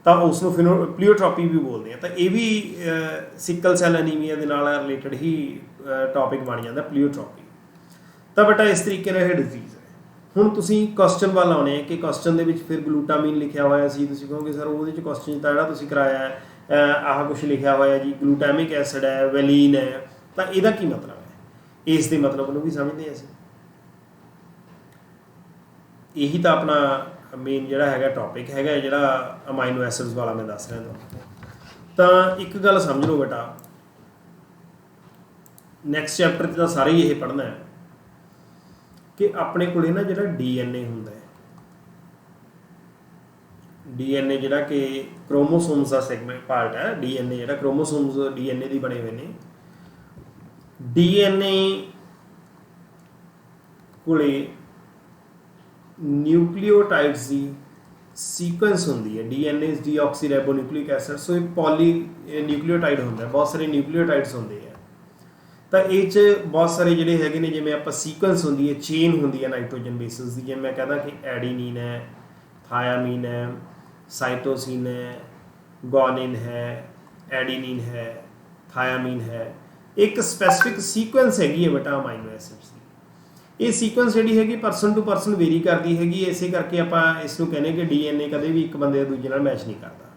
ਤਾਂ ਉਸ ਨੂੰ ਪਲੀਓਟ੍ਰੋਪੀ ਵੀ ਬੋਲਦੇ ਆ। ਤਾਂ ਇਹ ਵੀ ਸਿੱਕਲ ਸੈੱਲ ਅਨੀਮੀਆ ਦੇ ਨਾਲ ਰਿਲੇਟਡ ਹੀ ਟੌਪਿਕ ਬਣ ਜਾਂਦਾ ਪਲੀਓਟ੍ਰੋਪੀ। ਤਾਂ ਬੇਟਾ ਇਸ ਤਰੀਕੇ ਨਾਲ ਇਹ ਡਿਜ਼ੀਜ਼ ਹੈ। ਹੁਣ ਤੁਸੀਂ ਕੁਐਸਚਨ ਵੱਲ ਆਉਣੇ ਆ ਕਿ ਕੁਐਸਚਨ ਦੇ ਵਿੱਚ ਫਿਰ ਗਲੂਟਾਮੀਨ ਲਿਖਿਆ ਹੋਇਆ ਸੀ, ਤੁਸੀਂ ਕਹੋਗੇ ਸਰ ਉਹਦੇ 'ਚ ਕੁਐਸਚਨ ਤਾਂ ਜਿਹੜਾ ਤੁਸੀਂ ਕਰਾਇਆ ਹੈ ਆਹ ਕੁਛ ਲਿਖਿਆ ਹੋਇਆ ਜੀ, ਗਲੂਟੈਮਿਕ ਐਸਿਡ ਹੈ, ਵੈਲੀਨ ਹੈ, ਤਾਂ ਇਹਦਾ ਕੀ ਮਤਲਬ ਹੈ, ਇਸ ਦੇ ਮਤਲਬ ਨੂੰ ਵੀ ਸਮਝਦੇ ਅਸੀਂ। ਇਹੀ ਤਾਂ ਆਪਣਾ ਮੇਨ ਜਿਹੜਾ ਹੈਗਾ ਟੌਪਿਕ ਹੈਗਾ, ਜਿਹੜਾ ਅਮਾਈਨੋ ਐਸਿਡਸ ਵਾਲਾ ਮੈਂ ਦੱਸ ਰਿਹਾ ਤੁਹਾਨੂੰ। ਤਾਂ ਇੱਕ ਗੱਲ ਸਮਝ ਲਓ ਬੇਟਾ, ਨੈਕਸਟ ਚੈਪਟਰ 'ਚ ਤਾਂ ਸਾਰੇ ਹੀ ਇਹ ਪੜ੍ਹਨਾ ਹੈ ਕਿ ਆਪਣੇ ਕੋਲੇ ਨਾ ਜਿਹੜਾ DNA ਹੁੰਦਾ ਹੈ, DNA ਜਿਹੜਾ ਕਿ ਕ੍ਰੋਮੋਸੋਮਸ ਦਾ ਸੈਗਮੈਂਟ ਪਾਰਟ ਹੈ, DNA ਜਿਹੜਾ ਕ੍ਰੋਮੋਸੋਮਸ DNA ਦੀ ਬਣੇ ਹੋਏ ਨੇ, DNA ਕੋਲੇ ਨਿਊਕਲੀਓਟਾਈਡਸ ਦੀ ਸੀਕੁਐਂਸ ਹੁੰਦੀ ਹੈ। DNA is deoxyribonucleic acid. So ਇਹ ਪੋਲੀ ਨਿਊਕਲੀਓਟਾਈਡ ਹੁੰਦਾ, ਬਹੁਤ ਸਾਰੇ ਨਿਊਕਲੀਓਟਾਈਡਸ ਹੁੰਦੇ ਆ। ਤਾਂ ਇਹ 'ਚ ਬਹੁਤ ਸਾਰੇ ਜਿਹੜੇ ਹੈਗੇ ਨੇ, ਜਿਵੇਂ ਆਪਾਂ ਸੀਕੁਐਂਸ ਹੁੰਦੀ ਹੈ, ਚੇਨ ਹੁੰਦੀ ਹੈ ਨਾਈਟ੍ਰੋਜਨ ਬੇਸਿਸ ਦੀ। ਜਿਵੇਂ ਮੈਂ ਕਹਿੰਦਾ ਕਿ ਐਡੀਨਿਨ ਹੈ, ਥਾਇਆਮੀਨ ਹੈ, ਸਾइटोसिन है, गुआनिन है, एडिनिन है, थायामीन है। एक स्पैसिफिक सीक्वेंस हैगी है बेटा अमाइनो एसिड्स की। ये सीक्वेंस जी हैगी परसन टू परसन वेरी करती हैगी। इसे करके आप इसनूं कहने कि DNA कदे भी एक बंदे दूजे नाल मैच नहीं करता।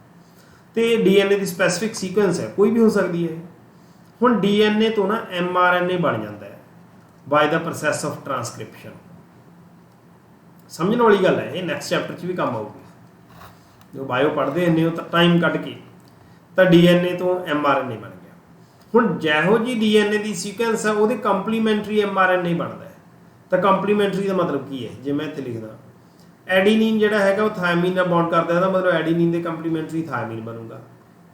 तो DNA की स्पैसिफिक सीक्वेंस है, कोई भी हो सकती है। हुण DNA तो ना mRNA बन जाता है by the process of transcription. समझने वाली गल है, ये नैक्सट चैप्टर च भी काम आऊगी। जो बायो पढ़ते हैं तो टाइम कट के तो DNA तो mRNA बन गया। हुण जैहो जी DNA की सीक्वेंस है, वो कंपलीमेंटरी mRNA बनता है। तो कंपलीमेंटरी का मतलब की है, जे मैं इत्थे लिखदा एडीनिन जिहड़ा हैगा वो थायमीन नाल बॉन्ड करता है, मतलब एडीनिन के कंपलीमेंटरी थायमीन बनूगा,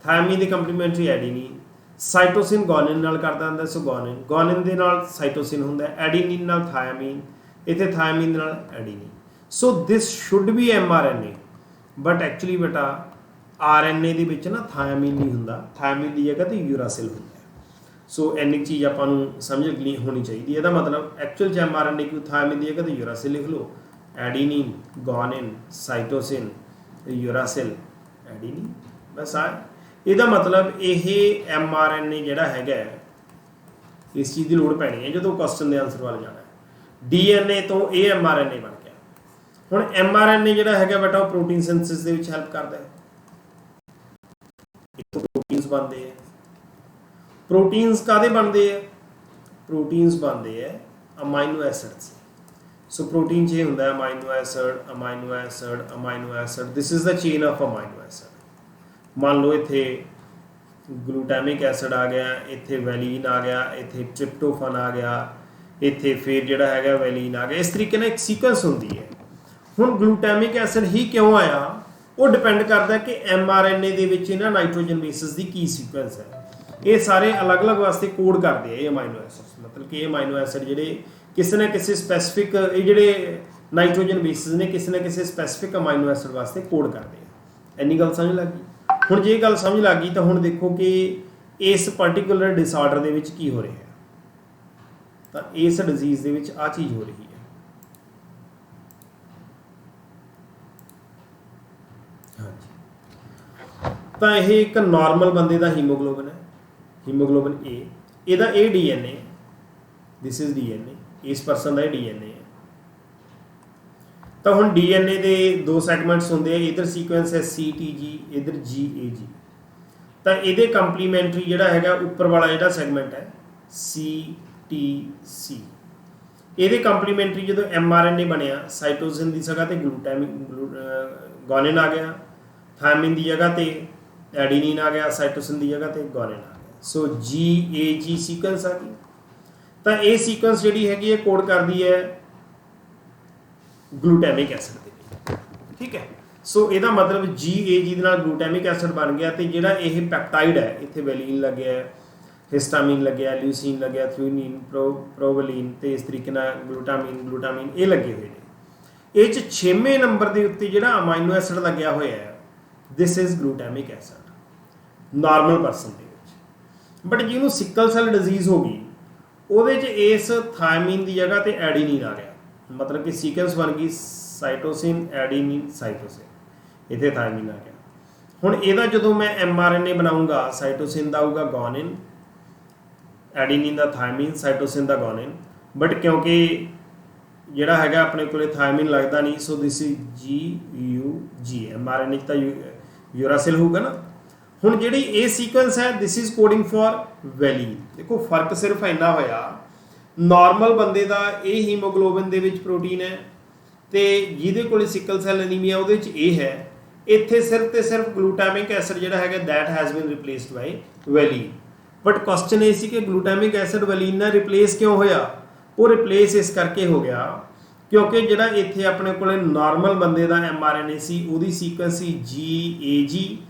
थायमीन के कंपलीमेंटरी एडीनिन। साइटोसिन गुआनिन नाल करदा हुंदा, सो गुआनिन, गुआनिन दे नाल साइटोसिन हुंदा, एडीनिन नाल थायमीन, इत्थे थायमीन नाल adenine. So this should be mRNA, but actually बेटा RNA ਦੇ ਵਿੱਚ ਨਾ थायमीन नहीं ਹੁੰਦਾ, थायमीन ਦੀ जगह ਤੇ यूरासिल ਹੁੰਦਾ है। सो ਇੰਨੀ चीज़ ਆਪਾਂ ਨੂੰ समझ होनी चाहिए। ਇਹਦਾ मतलब एक्चुअल च mRNA की थायमीन ਦੀ जगह ਤੇ यूरासिल लिख लो, adenine, guanine, cytosine, uracil, adenine, बस आ। ਇਹਦਾ मतलब ਇਹ mRNA ਜਿਹੜਾ ਹੈਗਾ ਇਸ ਚੀਜ਼ ਦੀ ਲੋੜ ਪੈਣੀ ਹੈ ਜਦੋਂ ਕੁਐਸਚਨ ਦੇ ਆਨਸਰ ਵੱਲ ਜਾਣਾ ਹੈ। DNA ਤੋਂ ਇਹ mRNA ਬਣ ਗਿਆ। ਹੁਣ mRNA ਜਿਹੜਾ ਹੈਗਾ ਬੇਟਾ ਉਹ ਪ੍ਰੋਟੀਨ ਸਿੰਥਸਿਸ ਦੇ ਵਿੱਚ ਹੈਲਪ ਕਰਦਾ ਹੈ। ਇੱਥੋਂ ਪ੍ਰੋਟੀਨਸ ਬਣਦੇ ਆ। ਪ੍ਰੋਟੀਨਸ ਕਾਦੇ ਬਣਦੇ ਆ? ਪ੍ਰੋਟੀਨਸ ਬਣਦੇ ਆ ਅਮਾਈਨੋ ਐਸਿਡਸ। ਸੋ ਪ੍ਰੋਟੀਨ ਚ ਹੁੰਦਾ ਹੈ amino acid, amino acid, amino acid. This is the chain of amino acid. ਮੰਨ ਲਓ ਇੱਥੇ ਗਲੂਟੈਮਿਕ ਐਸਿਡ ਆ ਗਿਆ, ਇੱਥੇ ਵੈਲੀਨ ਆ ਗਿਆ, ਇੱਥੇ ਟ੍ਰਿਪਟੋਫਨ ਆ ਗਿਆ, ਇੱਥੇ ਫਿਰ ਜਿਹੜਾ ਹੈਗਾ ਵੈਲੀਨ ਆ ਗਿਆ। ਇਸ ਤਰੀਕੇ ਨਾਲ ਇੱਕ ਸੀਕੁਐਂਸ ਹੁੰਦੀ ਹੈ। ਹੁਣ ਗਲੂਟੈਮਿਕ ਐਸਿਡ ਹੀ ਕਿਉਂ ਆਇਆ, ਉਹ ਡਿਪੈਂਡ ਕਰਦਾ ਕਿ mRNA ਦੇ ਵਿੱਚ ਇਹਨਾਂ ਨਾਈਟ੍ਰੋਜਨ ਬੇਸਿਸ ਦੀ ਕੀ ਸੀਕੁਐਂਸ ਹੈ। ਇਹ ਸਾਰੇ ਅਲੱਗ-ਅਲੱਗ ਵਾਸਤੇ ਕੋਡ ਕਰਦੇ ਆ ਇਹ ਅਮਾਈਨੋ ਐਸਿਡਸ। ਮਤਲਬ ਕਿ ਇਹ ਅਮਾਈਨੋ ਐਸਿਡ ਜਿਹੜੇ ਕਿਸੇ ਨਾ ਕਿਸੇ ਸਪੈਸੀਫਿਕ, ਇਹ ਜਿਹੜੇ ਨਾਈਟ੍ਰੋਜਨ ਬੇਸਿਸ ਨੇ ਕਿਸੇ ਨਾ ਕਿਸੇ ਸਪੈਸੀਫਿਕ ਅਮਾਈਨੋ ਐਸਿਡ ਵਾਸਤੇ ਕੋਡ ਕਰਦੇ ਆ। ਇੰਨੀ ਗੱਲ ਸਮਝ ਲੱਗ ਗਈ? ਹੁਣ ਜੇ ਗੱਲ ਸਮਝ ਲੱਗ ਗਈ ਤਾਂ ਹੁਣ ਦੇਖੋ ਕਿ ਇਸ ਪਾਰਟਿਕੂਲਰ ਡਿਸਆਰਡਰ ਦੇ ਵਿੱਚ ਕੀ ਹੋ ਰਿਹਾ ਹੈ। ਤਾਂ ਇਸ ਡਿਜ਼ੀਜ਼ ਦੇ ਵਿੱਚ ਆ ਚੀਜ਼ ਹੋ ਰਹੀ ਹੈ। ਤਾਂ ਇਹ ਇੱਕ ਨਾਰਮਲ ਬੰਦੇ ਦਾ ਹੀਮੋਗਲੋਬਿਨ ਹੈ, ਹੀਮੋਗਲੋਬਿਨ A। ਇਹਦਾ ਇਹ DNA, ਦਿਸ ਇਜ਼ DNA, ਇਸ ਪਰਸਨ ਦਾ ਇਹ DNA ਹੈ। ਤਾਂ ਹੁਣ DNA ਦੇ ਦੋ ਸੈਗਮੈਂਟਸ ਹੁੰਦੇ ਆ, ਇਧਰ ਸੀਕੁਐਂਸ ਹੈ CTG, ਇਧਰ GAG। ਤਾਂ ਇਹਦੇ ਕੰਪਲੀਮੈਂਟਰੀ ਜਿਹੜਾ ਹੈਗਾ ਉੱਪਰ ਵਾਲਾ ਜਿਹੜਾ ਸੈਗਮੈਂਟ ਹੈ CTC, ਇਹਦੇ ਕੰਪਲੀਮੈਂਟਰੀ ਜਦੋਂ mRNA ਬਣਿਆ, ਸਾइटोसिन ਦੀ जगह ਤੇ गुआनिन आ गया, थायमिन की जगह पे एडीनिन आ गया, साइटोसिन की जगह पे गुआनिन आ गया। सो GAG सीक्वेंस आ गई। तो ये सीक्वेंस जी हैगी कोड करती है ग्लूटैमिक एसिड के, ठीक है। सो ਇਹਦਾ मतलब GAG ਦੇ ਨਾਲ ग्लूटैमिक एसिड बन गया। तो ਜਿਹੜਾ ਇਹ ਪੈਪटाइड है, इतने वैलीन लगे, हिस्टामीन लगे, ल्यूसीन लगे, थ्यूनिन, प्रोवलिन, तो इस तरीके ग्लूटामीन ये लगे हुए हैं। ਇਹ 'ਚ 6ਵੇਂ ਨੰਬਰ ਦੇ ਉੱਤੇ ਜਿਹੜਾ ਅਮਾਈਨੋ ਐਸਿਡ ਲੱਗਿਆ ਹੋਇਆ ਹੈ, this is glutamic acid normal person ਦੇ ਵਿੱਚ। ਬਟ ਜਿਹਨੂੰ ਸਿਕਲ ਸੈਲ ਡਿਜ਼ੀਜ਼ ਹੋ ਗਈ, ਉਹਦੇ 'ਚ ਇਸ ਥਾਇਮੀਨ ਦੀ ਜਗ੍ਹਾ ਤੇ ਐਡੀਨਿਨ ਆ ਗਿਆ। ਮਤਲਬ ਕਿ ਸੀਕੁਐਂਸ ਬਣ ਗਈ ਸਾइटोसिन, एडीनिन, साइटोसिन, ਇੱਥੇ ਥਾਇਮੀਨ ਆ ਗਿਆ। ਹੁਣ ਇਹਦਾ ਜਦੋਂ ਮੈਂ mRNA ਬਣਾਉਂਗਾ, साइटोसिन ਦਾ ਆਊਗਾ ਗੁਆनिन, एडीनिन ਦਾ थायमिन, साइटोसिन ਦਾ गुआनिन। बट क्योंकि ਜਿਹੜਾ ਹੈਗਾ ਆਪਣੇ ਕੋਲੇ ਥਾਇਮਿਨ ਲੱਗਦਾ ਨਹੀਂ, so this is GUG। mRNA 'ਚ ਤਾਂ ਯੂਰਾਸਿਲ ਹੋਊਗਾ ਨਾ। ਹੁਣ ਜਿਹੜੀ ਇਹ ਸੀਕੁਐਂਸ ਹੈ, ਦਿਸ ਇਜ਼ ਕੋਡਿੰਗ ਫॉर ਵੈਲੀਨ। ਦੇਖੋ ਫਰਕ ਸਿਰਫ ਇੰਨਾ ਹੋਇਆ, ਨਾਰਮਲ ਬੰਦੇ ਦਾ ਇਹ ਹੀਮੋਗਲੋਬਿਨ ਦੇ ਵਿੱਚ ਪ੍ਰੋਟੀਨ ਹੈ, ਤੇ ਜਿਹਦੇ ਕੋਲ ਸਿਕਲ ਸੈਲ ਐਨੀਮੀਆ ਉਹਦੇ ਵਿੱਚ ਇਹ ਹੈ, ਇੱਥੇ ਸਿਰਫ ਤੇ ਸਿਰਫ ਗਲੂਟਾਮਿਕ ਐਸਿਡ ਜਿਹੜਾ ਹੈਗਾ that has been replaced by valine. But question ਇਹ ਸੀ ਕਿ ਗਲੂਟਾਮਿਕ ਐਸਿਡ ਵੈਲੀਨ ਨਾਲ ਰਿਪਲੇਸ ਕਿਉਂ ਹੋਇਆ? ਉਹ ਰਿਪਲੇਸ ਇਸ ਕਰਕੇ ਹੋ ਗਿਆ ਕਿਉਂਕਿ ਜਿਹੜਾ ਇੱਥੇ ਆਪਣੇ ਕੋਲੇ ਨਾਰਮਲ ਬੰਦੇ ਦਾ mRNA ਸੀ ਉਹਦੀ ਸੀਕੁਐਂਸ ਸੀ GAG,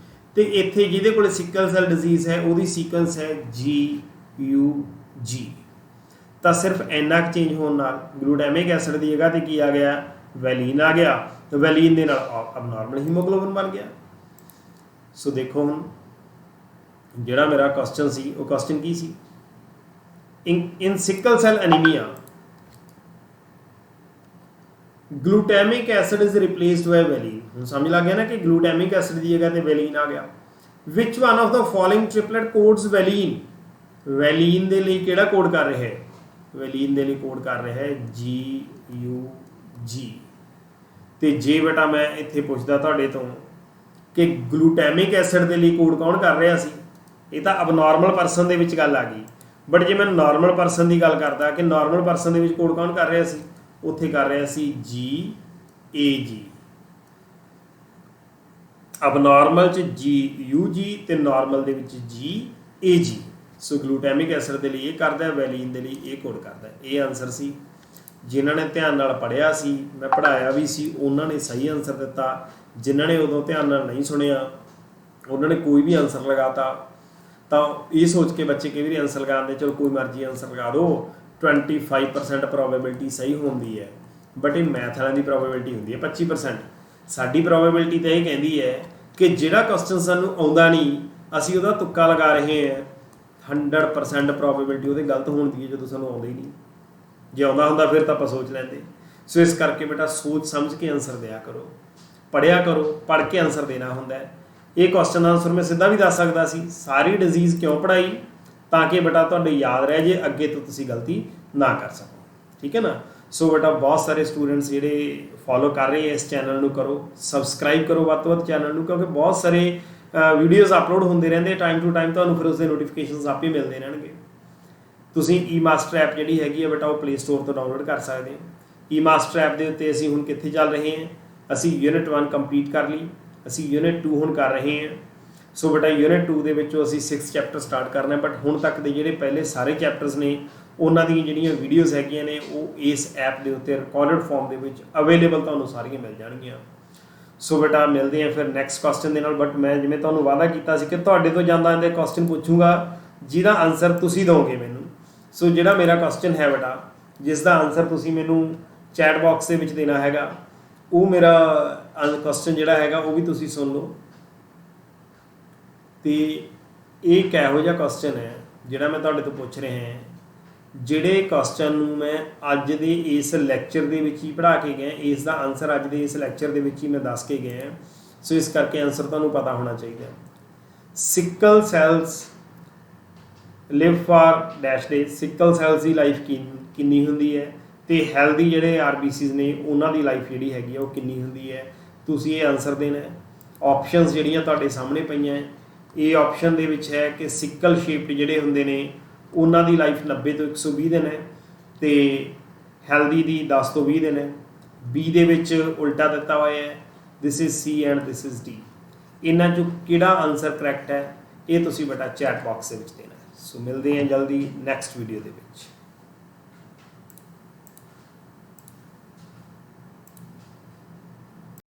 ਤੇ ਇੱਥੇ ਜਿਹਦੇ ਕੋਲ ਸਿਕਲ ਸੈਲ ਡਿਜ਼ੀਜ਼ ਹੈ ਉਹਦੀ ਸੀਕੁਐਂਸ ਹੈ GUG। ਤਾਂ ਸਿਰਫ ਇੰਨਾ ਕੁ ਚੇਂਜ ਹੋਣ ਨਾਲ ਗਲੂਟਾਮਿਕ ਐਸਿਡ ਦੀ ਜਗ੍ਹਾ ਤੇ ਕੀ ਆ ਗਿਆ? ਵੈਲੀਨ ਆ ਗਿਆ। ਵੈਲੀਨ ਦੇ ਨਾਲ ਅਬਨੋਰਮਲ ਹੀਮੋਗਲੋਬਿਨ ਬਣ ਗਿਆ। ਸੋ ਦੇਖੋ ਹੁਣ ਜਿਹੜਾ ਮੇਰਾ ਕੁਐਸਚਨ ਸੀ ਉਹ ਕੁਐਸਚਨ ਕੀ ਸੀ? In sickle cell anaemia glutamic acid is replaced by valine. ਹੁਣ ਸਮਝ ਲੱਗ ਗਿਆ ਨਾ ਕਿ ਗਲੂਟੈਮਿਕ ਐਸਿਡ ਦੀ ਜਗ੍ਹਾ ਤੇ ਵੈਲੀਨ ਆ ਗਿਆ। Which one of the following triplet codes valine? Valine ਦੇ ਲਈ ਕਿਹੜਾ ਕੋਡ ਕਰ ਰਿਹਾ ਹੈ? ਵੈਲੀਨ ਦੇ ਲਈ ਕੋਡ ਕਰ ਰਿਹਾ ਹੈ GUG। ਤੇ ਜੇ ਬੇਟਾ ਮੈਂ ਇੱਥੇ ਪੁੱਛਦਾ ਤੁਹਾਡੇ ਤੋਂ ਕਿ ਗਲੂਟੈਮਿਕ ਐਸਿਡ ਦੇ ਲਈ ਕੋਡ ਕੌਣ ਕਰ ਰਿਹਾ ਸੀ? ਇਹ ਤਾਂ ਅਬਨੋਰਮਲ ਪਰਸਨ ਦੇ ਵਿੱਚ ਗੱਲ ਆ ਗਈ। ਬਟ ਜੇ ਮੈਂ ਨਾਰਮਲ ਪਰਸਨ ਦੀ ਗੱਲ ਕਰਦਾ ਕਿ ਨਾਰਮਲ ਪਰਸਨ ਦੇ ਵਿੱਚ ਕੋਡ ਕੌਣ ਕਰ ਰਿਹਾ ਸੀ? ਉੱਥੇ ਕਰ ਰਿਹਾ ਸੀ GAG। ਅਬਨੋਰਮਲ 'ਚ GUG ਤੇ ਨਾਰਮਲ ਦੇ ਵਿੱਚ GAG। ਸੋ ਗਲੂਟੈਮਿਕ ਐਸਿਡ ਦੇ ਲਈ ਇਹ ਕਰਦਾ, ਵੈਲੀਨ ਦੇ ਲਈ ਇਹ ਕੋਡ ਕਰਦਾ। ਇਹ ਆਨਸਰ ਸੀ। ਜਿਨ੍ਹਾਂ ਨੇ ਧਿਆਨ ਨਾਲ ਪੜ੍ਹਿਆ ਸੀ, ਮੈਂ ਪੜ੍ਹਾਇਆ ਵੀ ਸੀ, ਉਹਨਾਂ ਨੇ ਸਹੀ ਆਨਸਰ ਦਿੱਤਾ। ਜਿਨ੍ਹਾਂ ਨੇ ਉਦੋਂ ਧਿਆਨ ਨਾਲ ਨਹੀਂ ਸੁਣਿਆ ਉਹਨਾਂ ਨੇ ਕੋਈ ਵੀ ਆਨਸਰ ਲਗਾਤਾ। ਤਾਂ ਇਹ ਸੋਚ ਕੇ ਬੱਚੇ ਕਈ ਵਾਰੀ ਆਨਸਰ ਲਗਾਉਂਦੇ ਚਲੋ ਕੋਈ ਮਰਜ਼ੀ ਆਨਸਰ ਲਗਾ ਦਿਓ, 25% ਪ੍ਰੋਬੇਬਿਲਿਟੀ ਸਹੀ ਹੁੰਦੀ ਹੈ। ਬਟ ਇਹ ਮੈਥ ਵਾਲਿਆਂ ਦੀ ਪ੍ਰੋਬੇਬਿਲਿਟੀ ਹੁੰਦੀ ਹੈ 25%। ਸਾਡੀ ਪ੍ਰੋਬੇਬਿਲਿਟੀ ਤਾਂ ਇਹ ਕਹਿੰਦੀ ਹੈ ਕਿ ਜਿਹੜਾ ਕੁਐਸਚਨ ਸਾਨੂੰ ਆਉਂਦਾ ਨਹੀਂ ਅਸੀਂ ਉਹਦਾ ਤੁੱਕਾ ਲਗਾ ਰਹੇ ਹਾਂ, 100% ਪ੍ਰੋਬੇਬਿਲਿਟੀ ਉਹਦੇ ਗਲਤ ਹੋਣ ਦੀ ਹੈ ਜਦੋਂ ਸਾਨੂੰ ਆਉਂਦਾ ਹੀ ਨਹੀਂ। ਜੇ ਆਉਂਦਾ ਹੁੰਦਾ ਫਿਰ ਤਾਂ ਆਪਾਂ ਸੋਚ ਲੈਂਦੇ। ਸੋ ਇਸ ਕਰਕੇ ਬੇਟਾ ਸੋਚ ਸਮਝ ਕੇ ਆਨਸਰ ਦਿਆ ਕਰੋ, ਪੜ੍ਹਿਆ ਕਰੋ, ਪੜ੍ਹ ਕੇ ਆਨਸਰ ਦੇਣਾ ਹੁੰਦਾ ਹੈ। ਇਹ ਕੁਐਸਚਨ ਆਨਸਰ ਮੈਂ ਸਿੱਧਾ ਵੀ ਦੱਸ ਸਕਦਾ ਸੀ। ਸਾਰੀ ਡਿਜ਼ੀਜ਼ ਕਿਉਂ ਪੜ੍ਹਾਈ? ਤਾਂ ਕਿ ਬੇਟਾ ਤੁਹਾਡੇ ਯਾਦ ਰਹਿ ਜੇ, ਅੱਗੇ ਤੋਂ ਤੁਸੀਂ ਗਲਤੀ ਨਾ ਕਰ ਸਕੋ। ਠੀਕ ਹੈ ਨਾ? ਸੋ ਬੇਟਾ ਬਹੁਤ ਸਾਰੇ ਸਟੂਡੈਂਟਸ ਜਿਹੜੇ ਫੋਲੋ ਕਰ ਰਹੇ ਹੈ ਇਸ ਚੈਨਲ ਨੂੰ ਕਰੋ, ਸਬਸਕ੍ਰਾਈਬ ਕਰੋ ਵੱਧ ਤੋਂ ਵੱਧ ਚੈਨਲ ਨੂੰ, ਕਿਉਂਕਿ ਬਹੁਤ ਸਾਰੇ ਵੀਡੀਓਜ਼ ਅਪਲੋਡ ਹੁੰਦੇ ਰਹਿੰਦੇ ਟਾਈਮ ਟੂ ਟਾਈਮ, ਤੁਹਾਨੂੰ ਫਿਰ ਉਸਦੇ ਨੋਟੀਫਿਕੇਸ਼ਨਸ ਆਪੇ ਮਿਲਦੇ ਰਹਿਣਗੇ। ਤੁਸੀਂ ਈ-ਮਾਸਟਰ ਐਪ ਜਿਹੜੀ ਹੈਗੀ ਹੈ ਬੇਟਾ ਉਹ ਪਲੇ ਸਟੋਰ ਤੋਂ ਡਾਊਨਲੋਡ ਕਰ ਸਕਦੇ ਹੋ। ਈ-ਮਾਸਟਰ ਐਪ ਦੇ ਉੱਤੇ ਅਸੀਂ ਹੁਣ ਕਿੱਥੇ ਚੱਲ ਰਹੇ ਹਾਂ? ਅਸੀਂ ਯੂਨਿਟ 1 ਕੰਪਲੀਟ ਕਰ ਲਈ, ਅਸੀਂ ਯੂਨਿਟ 2 ਹੁਣ ਕਰ ਰਹੇ ਹਾਂ। ਸੋ ਬੇਟਾ ਯੂਨਿਟ 2 ਦੇ ਵਿੱਚੋਂ ਅਸੀਂ 6 ਚੈਪਟਰ ਸਟਾਰਟ ਕਰਨਾ। ਬਟ ਹੁਣ ਤੱਕ ਦੇ ਜਿਹੜੇ ਪਹਿਲੇ ਸਾਰੇ ਚੈਪਟਰਸ ਨੇ ਉਹਨਾਂ ਦੀਆਂ ਜਿਹੜੀਆਂ ਵੀਡੀਓਜ਼ ਹੈਗੀਆਂ ਨੇ ਉਹ ਇਸ ਐਪ ਦੇ ਉੱਤੇ ਰਿਕਾਰਡਡ ਫਾਰਮ ਦੇ ਵਿੱਚ ਅਵੇਲੇਬਲ ਤੁਹਾਨੂੰ ਸਾਰੀਆਂ ਮਿਲ ਜਾਣਗੀਆਂ। ਸੋ ਬੇਟਾ ਮਿਲਦੇ ਹਾਂ ਫਿਰ ਨੈਕਸਟ ਕੁਐਸਚਨ ਦੇ ਨਾਲ। ਬਟ ਮੈਂ ਜਿਵੇਂ ਤੁਹਾਨੂੰ ਵਾਅਦਾ ਕੀਤਾ ਸੀ ਕਿ ਤੁਹਾਡੇ ਤੋਂ ਜਾਂਦਾ ਇਹਦੇ ਕੁਐਸਚਨ ਪੁੱਛੂੰਗਾ ਜਿਹਦਾ ਆਨਸਰ ਤੁਸੀਂ ਦਿਓਗੇ ਮੈਨੂੰ। ਸੋ ਜਿਹੜਾ ਮੇਰਾ ਕੁਐਸਚਨ ਹੈ ਬੇਟਾ, ਜਿਸ ਦਾ ਆਨਸਰ ਤੁਸੀਂ ਮੈਨੂੰ ਚੈਟ ਬਾਕਸ ਦੇ ਵਿੱਚ ਦੇਣਾ ਹੈਗਾ, ਉਹ ਮੇਰਾ ਕੁਐਸਚਨ ਜਿਹੜਾ ਹੈਗਾ ਉਹ ਵੀ ਤੁਸੀਂ ਸੁਣ ਲਓ। ਤੇ ਇਹ ਕਿਹੋ ਜਿਹਾ ਕੁਐਸਚਨ ਹੈ ਜਿਹੜਾ ਮੈਂ ਤੁਹਾਡੇ ਤੋਂ ਪੁੱਛ ਰਿਹਾ ਹਾਂ, ਜਿਹੜੇ ਕੁਐਸਚਨ ਨੂੰ ਮੈਂ ਅੱਜ ਦੇ ਇਸ ਲੈਕਚਰ ਦੇ ਵਿੱਚ ਹੀ ਪੜ੍ਹਾ ਕੇ ਗਿਆ, ਇਸ ਦਾ ਆਨਸਰ ਅੱਜ ਦੇ ਇਸ ਲੈਕਚਰ ਦੇ ਵਿੱਚ ਹੀ ਮੈਂ ਦੱਸ ਕੇ ਗਿਆ। ਸੋ ਇਸ ਕਰਕੇ ਆਨਸਰ ਤੁਹਾਨੂੰ ਪਤਾ ਹੋਣਾ ਚਾਹੀਦਾ। Sickle cells live for dash day. Sickle cells ਦੀ ਲਾਈਫ ਕਿੰਨੀ ਹੁੰਦੀ ਹੈ ਤੇ ਹੈਲਦੀ ਜਿਹੜੇ RBCs ਨੇ ਉਹਨਾਂ ਦੀ ਲਾਈਫ ਜਿਹੜੀ ਹੈਗੀ ਆ ਉਹ ਕਿੰਨੀ ਹੁੰਦੀ ਹੈ? ਤੁਸੀਂ ਇਹ ਆਨਸਰ ਦੇਣਾ ਹੈ। ਆਪਸ਼ਨਸ ਜਿਹੜੀਆਂ ਤੁਹਾਡੇ ਸਾਹਮਣੇ ਪਈਆਂ ਹੈ, ਇਹ ਆਪਸ਼ਨ ਦੇ ਵਿੱਚ ਹੈ ਕਿ ਸਿਕਲ ਸ਼ੇਪਡ ਜਿਹੜੇ ਹੁੰਦੇ ਨੇ ਉਹਨਾਂ ਦੀ ਲਾਈਫ 90 ਤੋਂ 120 ਦਿਨ ਹੈ ਤੇ ਹੈਲਦੀ ਦੀ 10 ਤੋਂ 20 ਦਿਨ ਹੈ। B ਦੇ ਵਿੱਚ ਉਲਟਾ ਦਿੱਤਾ ਹੋਇਆ ਹੈ, this is C and this is D। ਇਹਨਾਂ 'ਚੋਂ ਕਿਹੜਾ ਆਨਸਰ ਕਰੈਕਟ ਹੈ ਇਹ ਤੁਸੀਂ ਬੇਟਾ ਚੈਟ ਬਾਕਸ ਦੇ ਵਿੱਚ ਦੇਣਾ ਹੈ। ਸੋ ਮਿਲਦੇ ਹਾਂ ਜਲਦੀ ਨੈਕਸਟ ਵੀਡੀਓ ਦੇ ਵਿੱਚ।